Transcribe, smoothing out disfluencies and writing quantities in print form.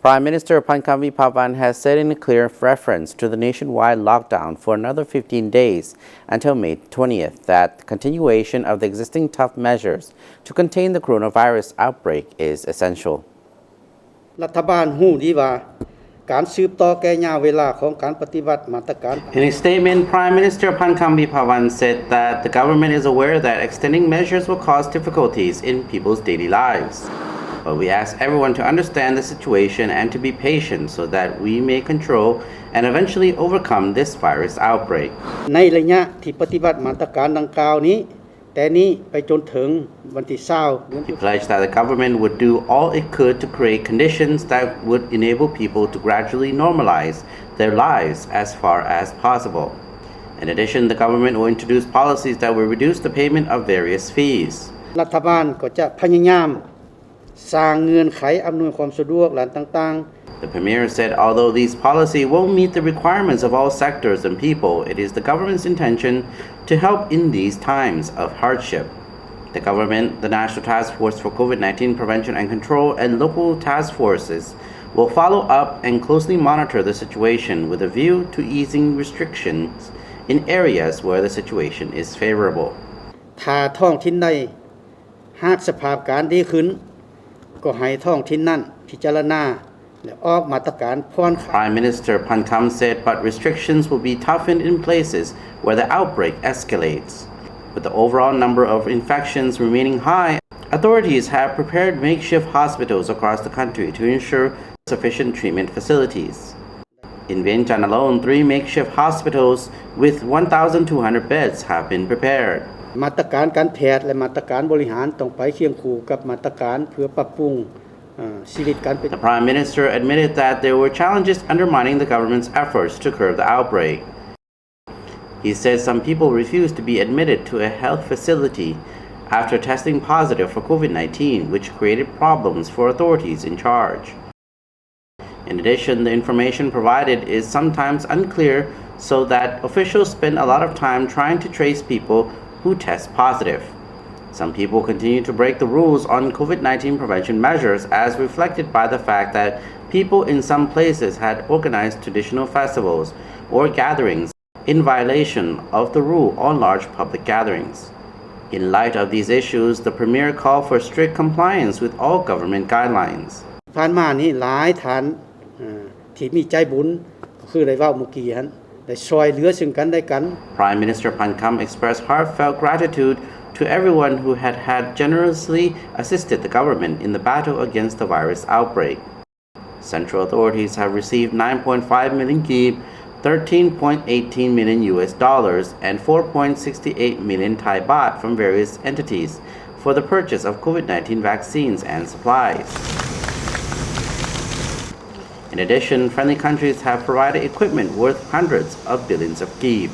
Prime Minister Phankham Viphavanh has said in a clear reference to the nationwide lockdown for another 15 days until May 20th that the continuation of the existing tough measures to contain the coronavirus outbreak is essential. รัฐบาลฮู้ดีว่าการสืบต่อแก่ยาวเวลาของการปฏิบัติมาตรการ In a statement, Prime Minister Phankham Viphavanh said that the government is aware that extending measures will cause difficulties in people's daily lives. But we ask everyone to understand the situation and to be patient so that we may control and eventually overcome this virus outbreak. ในระยะที่ปฏิบัติมาตรการดังกล่าวนี้แต่นี้ไปจนถึงวันที่20 He pledged that the government would do all it could to create conditions that would enable people to gradually normalize their lives as far as possible. In addition, the government will introduce policies that will reduce the payment of various fees. รัฐบาลก็จะพยายามสร้างเงื่อนไขอำนวยความสะดวกหลานต่างๆ The Premier said although these policies won't meet the requirements of all sectors and people, it is the government's intention to help in these times of hardship. The government, the National Task Force for COVID-19 Prevention and Control, and local task forces will follow up and closely monitor the situation with a view to easing restrictions in areas where the situation is favorable. ถ้าท้องถิ่นใดหากสภาพการดีขึ้นก็ให้ท้องถิ่นนั้นพิจารณาและออกมาตรการผ่อนคลาย Prime Minister Phankham said, but restrictions will be toughened in places where the outbreak escalates. With the overall number of infections remaining high, authorities have prepared makeshift hospitals across the country to ensure sufficient treatment facilities. In Vientiane alone, 3 makeshift hospitals with 1,200 beds have been prepared. มาตรการการแพทย์และมาตรการบริหารต้องไปเคียงคู่กับมาตรการเพื่อปรับปรุงชีวิตการเป็น The Prime Minister admitted that there were challenges undermining the government's efforts to curb the outbreak. He said some people refused to be admitted to a health facility after testing positive for COVID-19, which created problems for authorities in charge. In addition, the information provided is sometimes unclear, so that officials spend a lot of time trying to trace people who test positive. Some people continue to break the rules on COVID-19 prevention measures, as reflected by the fact that people in some places had organized traditional festivals or gatherings in violation of the rule on large public gatherings. In light of these issues, the Premier called for strict compliance with all government guidelines. ผ่านมานี่หลายฐานที่มีใจบุญก็คือได้เว้าเมื่อกี้หั่นได้ช่วยเหลือซึ่งกันและกัน Prime Minister Phankham expressed heartfelt gratitude to everyone who had generously assisted the government in the battle against the virus outbreak. Central authorities have received 9.5 million kyib, 13.18 million US dollars, and 4.68 million Thai baht from various entities for the purchase of COVID-19 vaccines and supplies. In addition, friendly countries have provided equipment worth hundreds of billions of kyib.